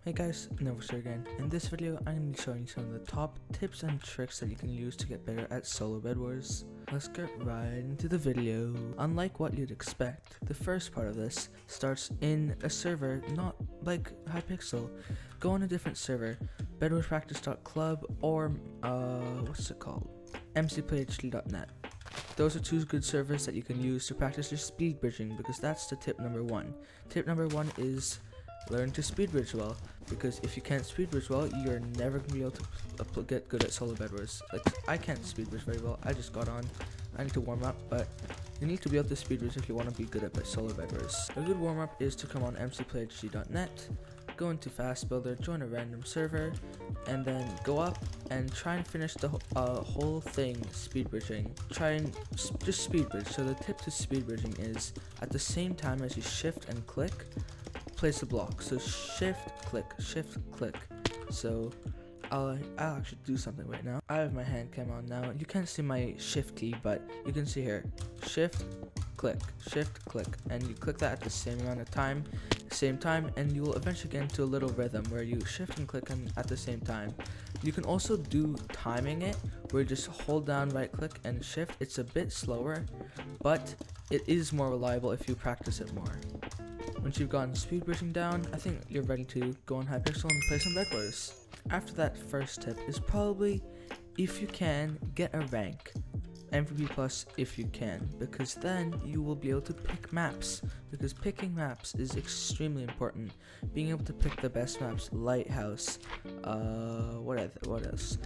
Hey guys, Seiren again. In this video, I'm going to be showing you some of the top tips and tricks that you can use to get better at solo Bedwars. Let's get right into the video. Unlike what you'd expect, the first part of this starts in a server not like Hypixel. Go on a different server, bedwarspractice.club or what's it called? mcphd.net. Those are two good servers that you can use to practice your speed bridging, because that's the tip number one. Tip number one is learn to speed bridge well, because if you can't speed bridge well, you're never gonna be able to get good at solo Bedwars. Like, I can't speed bridge very well. I just got on. I need to warm up, but you need to be able to speed bridge if you want to be good at solo Bedwars. A good warm up is to come on mcphd.net, go into fast builder, join a random server, and then go up and try and finish the whole thing speed bridging. Try and just speed bridge. So the tip to speed bridging is at the same time as you shift and click, place a block. So shift click. So I'll actually do something right now. I have my hand cam on now. You can't see my shift key, but you can see here shift click, and you click that at the same amount of time, and you will eventually get into a little rhythm where you shift and click at the same time. You can also do timing it, where you just hold down right click and shift. It's a bit slower, but it is more reliable if you practice it more. Once you've gotten speed bridging down, I think you're ready to go on Hypixel and play some Bedwars. After that, first tip is probably, if you can, get a rank. MVP plus if you can, because then you will be able to pick maps, because picking maps is extremely important. Being able to pick the best maps, Lighthouse, what else,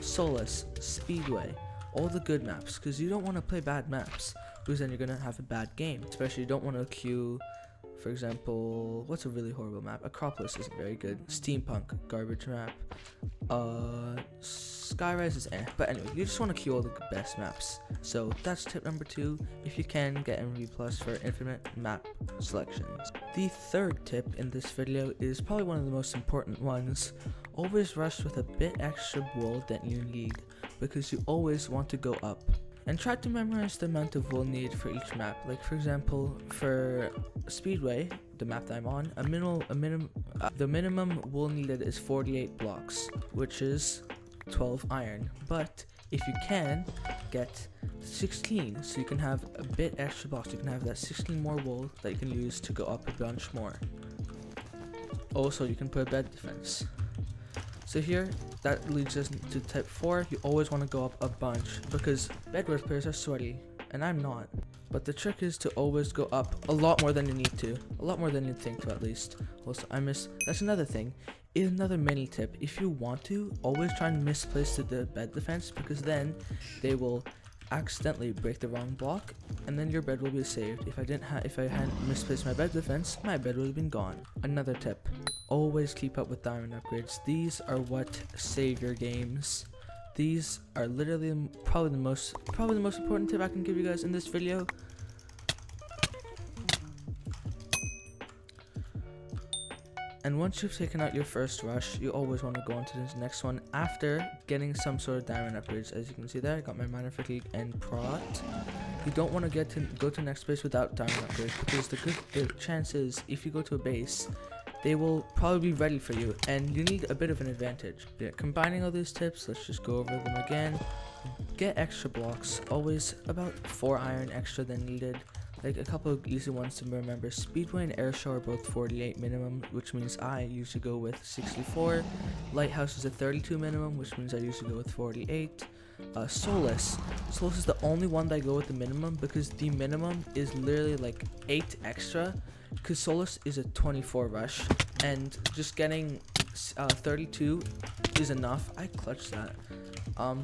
Solace, Speedway, all the good maps, because you don't want to play bad maps, because then you're going to have a bad game. Especially you don't want to queue, for example, what's a really horrible map? Acropolis isn't very good. Steampunk, garbage map. Skyrise is but anyway, you just want to queue all the best maps. So that's tip number 2. If you can, get MVP plus for infinite map selections. The third tip in this video is probably one of the most important ones. Always rush with a bit extra wool than you need, because you always want to go up. And try to memorize the amount of wool needed for each map. Like, for example, for Speedway, the map that I'm on, the minimum wool needed is 48 blocks, which is 12 iron. But if you can, get 16, so you can have a bit extra blocks. You can have that 16 more wool that you can use to go up a bunch more. Also, you can put a bed defense. So here, that leads us to tip 4. You always want to go up a bunch, because Bedwars players are sweaty, and I'm not. But the trick is to always go up a lot more than you need to. A lot more than you think to, at least. Also, that's another thing. Another mini tip. If you want to, always try and misplace the bed defense, because then they will accidentally break the wrong block, and then your bed will be saved. If I hadn't misplaced my bed defense, my bed would have been gone. Another tip. Always keep up with diamond upgrades. These are what save your games. These are literally probably the most important tip I can give you guys in this video. And once you've taken out your first rush, you always want to go on to this next one after getting some sort of diamond upgrades. As you can see there, I got my minor fatigue and prot. You don't want to go to next base without diamond upgrades, because the chance is, if you go to a base, they will probably be ready for you, and you need a bit of an advantage. Yeah, combining all these tips, let's just go over them again. Get extra blocks, always about 4 iron extra than needed. Like, a couple of easy ones to remember. Speedway and Airshow are both 48 minimum, which means I usually go with 64. Lighthouse is a 32 minimum, which means I usually go with 48. Solace is the only one that I go with the minimum, because the minimum is literally like 8 extra, because Solace is a 24 rush, and just getting 32 is enough. I clutched that.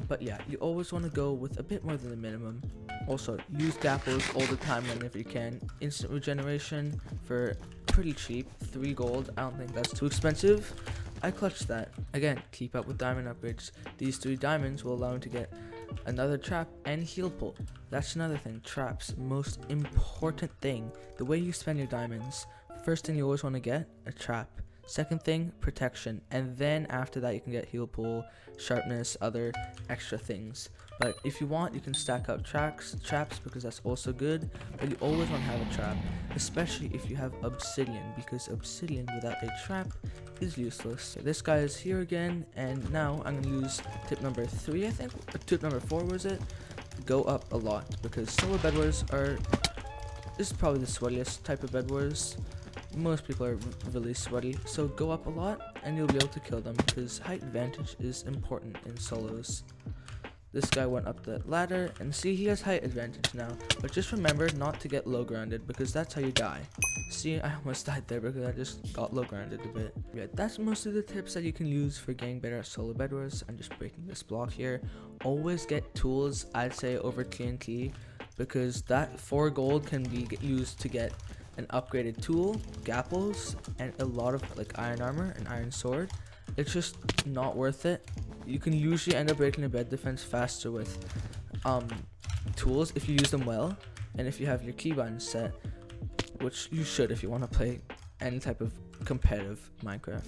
But yeah, you always want to go with a bit more than the minimum. Also, use dapples all the time whenever you can. Instant regeneration for pretty cheap, 3 gold. I don't think that's too expensive. I clutched that. Again, keep up with diamond upgrades. These 3 diamonds will allow you to get another trap and heal pull. That's another thing. Traps, most important thing. The way you spend your diamonds. First thing you always want to get, a trap. Second thing, protection, and then after that you can get heal pool, sharpness, other extra things. But if you want, you can stack up traps because that's also good, but you always want to have a trap, especially if you have obsidian, because obsidian without a trap is useless. This guy is here again, and now I'm going to use tip number 3, I think, or tip number 4 was it? Go up a lot, because solo bedwars this is probably the sweatiest type of bedwars. Most people are really sweaty, so go up a lot and you'll be able to kill them, because height advantage is important in solos. This guy went up the ladder, and see, he has height advantage now, but just remember not to get low grounded, because that's how you die. See, I almost died there because I just got low grounded a bit. Yeah, that's most of the tips that you can use for getting better at solo bedwars. I'm just breaking this block here. Always get tools, I'd say, over TNT, because that 4 gold can be used to get an upgraded tool, gapples, and a lot of like iron armor and iron sword. It's just not worth it. You can usually end up breaking a bed defense faster with tools if you use them well, and if you have your keybinds set, which you should if you want to play any type of competitive Minecraft.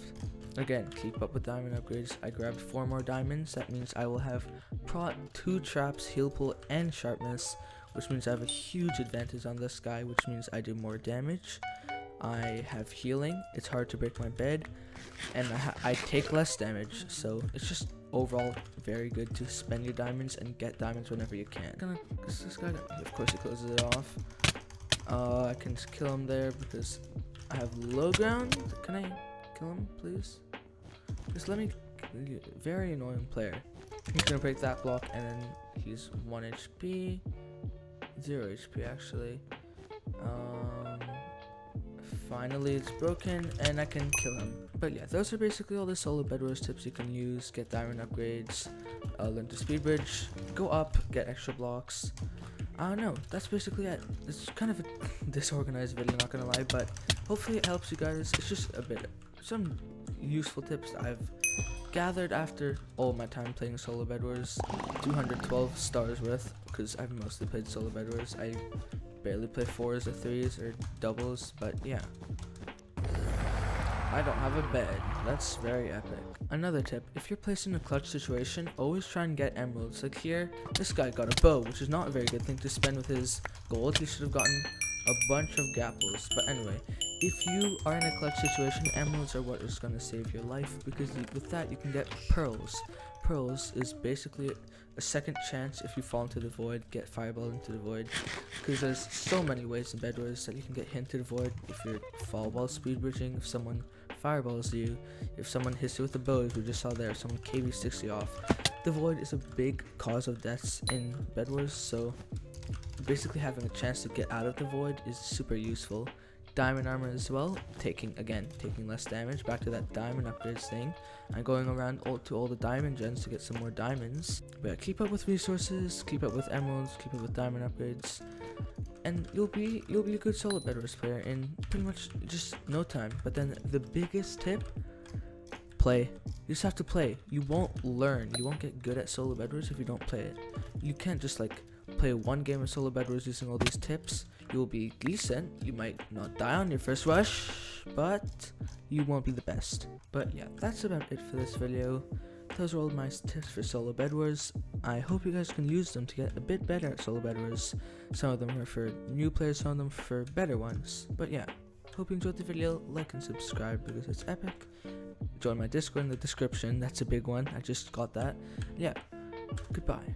Again, keep up with diamond upgrades. I grabbed 4 more diamonds. That means I will have prot, 2 traps, heal pool, and sharpness, which means I have a huge advantage on this guy, which means I do more damage. I have healing, it's hard to break my bed, and I take less damage, so it's just overall very good to spend your diamonds and get diamonds whenever you can. This guy, of course he closes it off. I can just kill him there because I have low ground. Can I kill him, please? Just let me. Very annoying player. He's gonna break that block, and then he's 1 HP, 0 HP actually. Finally it's broken and I can kill him. But yeah, those are basically all the solo bedwars tips you can use. Get diamond upgrades, learn to speed bridge, go up, get extra blocks. I don't know, that's basically it. It's kind of a disorganized video, not gonna lie, but hopefully it helps you guys. It's just a bit, some useful tips that I've gathered after all my time playing solo bedwars. 212 stars worth, because I've mostly played solo bedwars. I barely play 4s or 3s or doubles, but yeah. I don't have a bed. That's very epic. Another tip, if you're placed in a clutch situation, always try and get emeralds. Like here, this guy got a bow, which is not a very good thing to spend with his gold. He should have gotten a bunch of gapples. But anyway, if you are in a clutch situation, emeralds are what is going to save your life, because with that you can get pearls. Pearls is basically a second chance if you fall into the void, get fireball into the void, because there's so many ways in bedwars that you can get hit into the void. If you're fall while speed bridging, if someone fireballs you, if someone hits you with the bow, as we just saw there, someone KV6 you off. The void is a big cause of deaths in bedwars, so basically having a chance to get out of the void is super useful. Diamond armor as well, taking less damage. Back to that diamond upgrades thing. I'm going around to all the diamond gens to get some more diamonds. But yeah, keep up with resources, keep up with emeralds, keep up with diamond upgrades, and you'll be a good solo bedwars player in pretty much just no time. But then the biggest tip, play. You just have to play. You won't learn, you won't get good at solo bedwars if you don't play it. You can't just like play 1 game of solo bedwars using all these tips. You will be decent, you might not die on your first rush, but you won't be the best. But yeah, that's about it for this video. Those are all my tips for solo bedwars. I hope you guys can use them to get a bit better at solo bedwars. Some of them are for new players, some of them for better ones. But yeah, hope you enjoyed the video. Like and subscribe because it's epic. Join my Discord in the description, that's a big one, I just got that. Yeah, goodbye.